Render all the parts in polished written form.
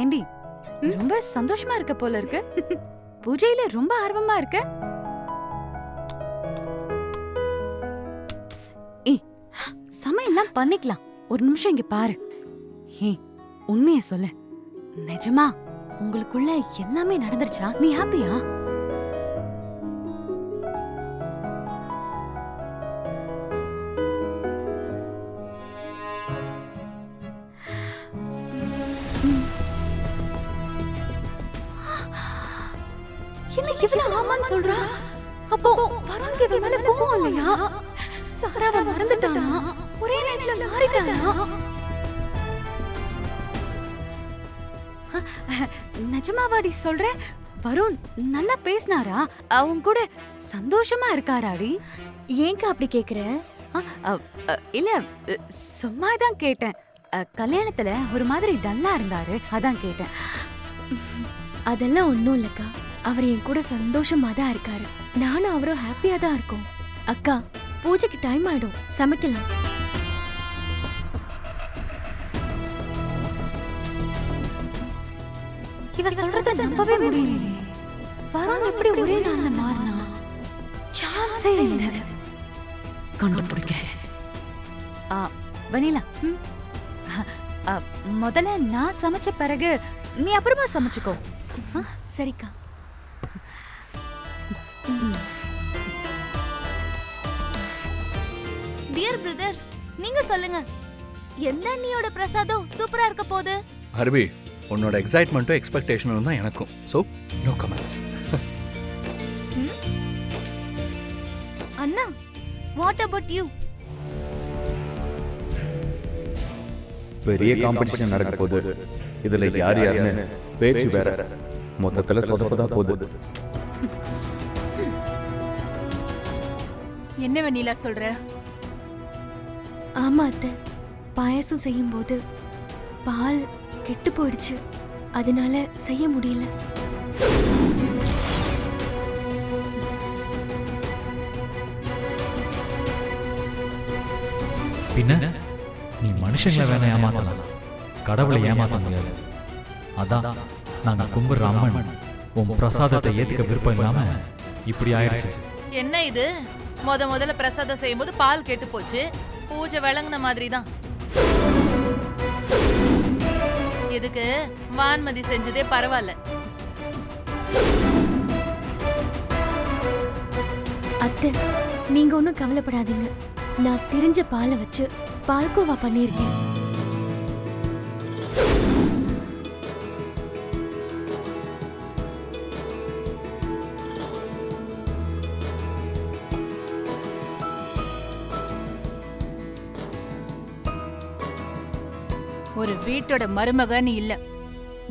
ஏண்டி ரொம்ப சந்தோஷமா இருக்க போல இருக்கு. பூஜையில ரொம்ப ஆர்வமா இருக்க. ஏய், சமையல்லாம் பண்ணிக்கலாம். ஒரு நிமிஷம் இங்க பாரு. ஏய், உண்மையை சொல்லு. நிஜமா உங்களுக்குள்ள எல்லாமே நடந்துருச்சா? நீ ஹாப்பியா? என்ன இவ்வளவு ஆமான்னு சொல்றா? அப்போ வருண்க்கு இவன் மேல கோவம் இல்லையா? சாராவை மறந்துட்டானா? ஒரே நேரத்துல மாறிட்டானா? நிஜமாவாடி சொல்ற? வருண் நல்லா பேசினாரா? அவங்க கூட சந்தோஷமா இருக்காராடி? ஏங்க அப்படி கேக்குற? இல்ல, சும்மா தான் கேட்டேன். கல்யாணத்துல ஒரு மாதிரி டல்லா இருந்தாரு, அதான் கேட்டேன். அதெல்லாம் ஒண்ணும் இல்லக்கா. அவர் என் கூட சந்தோஷமா தான் இருக்காரு. நானும் அவரும் ஹாப்பியா தான் இருக்கோம். அக்கா, பூஜைக்கு டைம் ஆயிடும், சமைக்கலாம். இவ சொல்றத நம்பவே முடியலையே. வருண் எப்படி ஒரே நாள்ல மாறினா? சான்ஸே இல்ல. கண்டுபிடிக்கிறேன். வனிலா, முதல்ல நான் சமைச்ச பிறகு நீ அப்புறமா சமைச்சுக்கோ. சரிக்கா. டியர் பிரதர்ஸ், நீங்க சொல்லுங்க, எந்த அண்ணியோட பிரசாதம் சூப்பரா இருக்க போகுது? அருவி, உன்னோட எக்ஸைட்மெண்ட்டும் எக்ஸ்பெக்டேஷனும் தான் எனக்கும். So no comments. அண்ணா, வாட் அபவுட் யூ? பெரிய காம்படிஷன் நடக்க போகுது. இதுல யார் யாருன்னு பேச்சு வேற. மொத்தத்துல சொதப்பதான் போகுது. என்ன வெண்ணிலா சொல்ற? ஆமா அத்தை, பாயாசம் செய்யும் போது பால் கெட்டு போயிடுச்சு. அதனால செய்ய முடியல. பின்ன நீ மனுஷங்களை வேணா ஏமாத்தலாம், கடவுளை ஏமாத்த முடியாது. அதான் நாங்க கும்பிடுற அம்மன் உன் பிரசாதத்தை ஏத்துக்க விருப்பம் இல்லாம இப்படி ஆயிடுச்சு. என்ன இது? முதல்ல பிரசாதம் செய்யும்போது பால் கெட்டு போச்சு. பூஜை விளங்குன மாதிரி தான். இதுக்கு வான்மதி செஞ்சதே பரவாயில்ல. அத்தை, நீங்க ஒன்னும் கவலைப்படாதீங்க. நான் தெரிஞ்ச பாலை வச்சு பால்கோவா பண்ணிருக்கேன். ஒரு வீட்டோட மருமகன் இல்ல,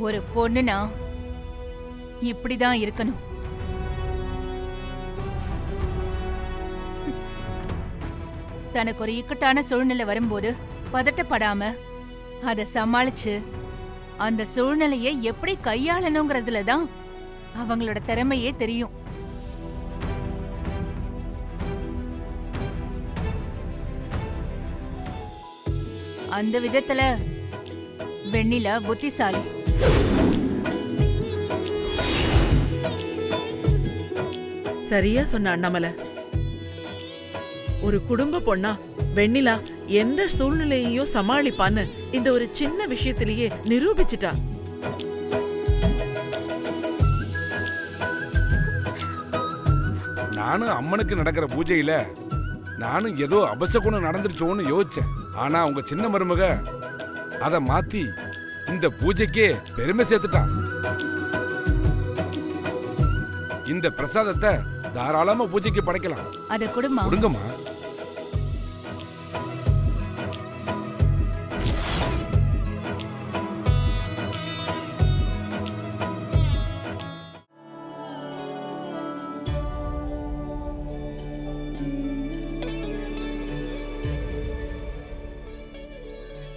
ஒரு பொண்ணுனா இப்படிதான் இருக்கணும். தனக்கு ஒரு இக்கட்டான சூழ்நிலை வரும்போது பதட்டப்படாம அத சமாளிச்சு அந்த சூழ்நிலையை எப்படி கையாளணுங்கிறதுல தான் அவங்களோட திறமையே தெரியும். அந்த விதத்துல வெண்ணிலா புத்திசாலி. சரியா சொன்ன அண்ணாமலை. ஒரு குடும்ப பொண்ணா வெண்ணிலா எந்த சூழ்நிலையையும் சமாளிப்பான்னு இந்த ஒரு சின்ன விஷயத்திலேயே நிரூபிச்சிட்டா. நானும் அம்மனுக்கு நடக்கிற பூஜையில நானும் ஏதோ அபசகுணம் நடந்துருச்சோன்னு யோசிச்சேன். ஆனா உங்க சின்ன மருமக அத மாத்தி இந்த பூஜைக்கே பெருமை சேர்த்துட்டான். இந்த பிரசாதத்தை தாராளமா பூஜைக்கு படைக்கலாம். அத கொடுமா. கொடுங்கம்மா.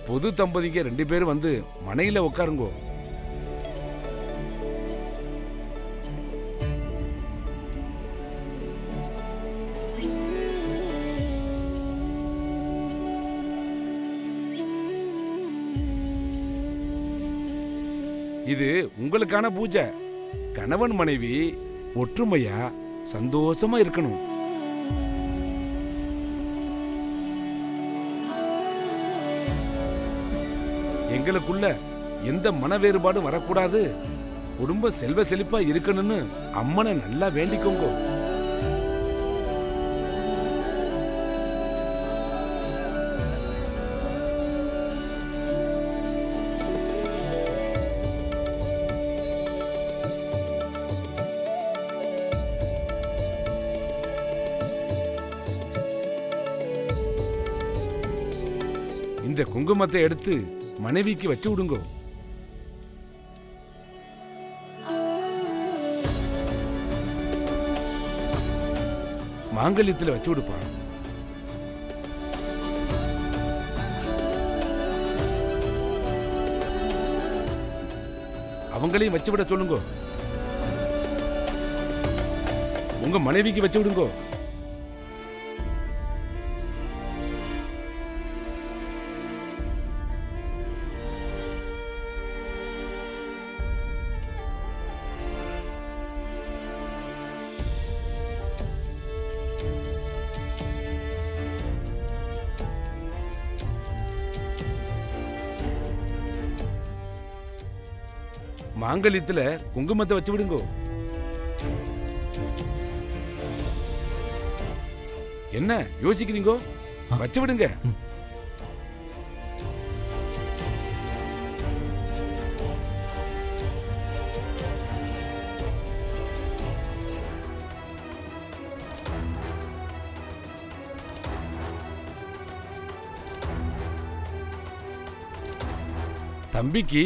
புது தம்பதிங்க 2 பேரும் வந்து மனையில உட்காருங்கோ. இது உங்களுக்கான பூஜை. கணவன் மனைவி ஒற்றுமையா சந்தோஷமா இருக்கணும். எங்களுக்குள்ள எந்த மன வேறுபாடும் வரக்கூடாது. குடும்ப செல்வ செழிப்பா இருக்கணும்னு அம்மனை நல்லா வேண்டிக்கோங்க. இந்த குங்குமத்தை எடுத்து மனைவிக்கு வச்சு விடுங்க. மாங்கல்யத்துல வச்சு விடுப்பா. அவங்களையும் வச்சு விட சொல்லுங்க. உங்க மனைவிக்கு வச்சு விடுங்க. மாங்கல்யத்துல குங்குமத்தை வச்சு விடுங்க. என்ன யோசிக்கிறீங்க? வச்சு விடுங்க. தம்பிக்கு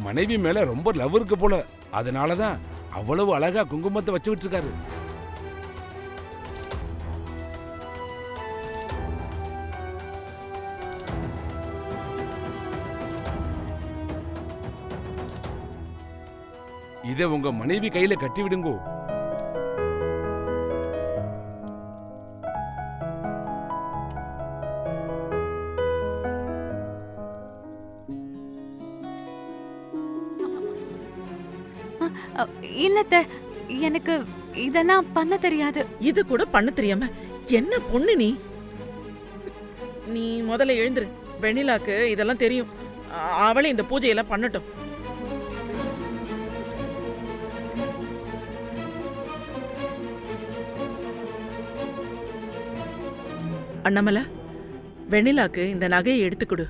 மனைவி மேல ரொம்ப லவ் இருக்கு போல. அதனாலதான் அவ்வளவு அழகா குங்குமத்தை வச்சு விட்டுருக்காரு. இத உங்க மனைவி கையில கட்டி விடுங்க. இல்லத்த, எனக்கு இதெல்லாம் பண்ண தெரியாது. இது கூட பண்ண தெரியாம என்ன பொண்ணு நீ? நீ முதல்ல எழுந்துரு. வெண்ணிலாக்கு இதெல்லாம் தெரியும். அவளே இந்த பூஜையெல்லாம் பண்ணட்டும். அண்ணாமலை, வெண்ணிலாக்கு இந்த நகையை எடுத்துக்கொடு.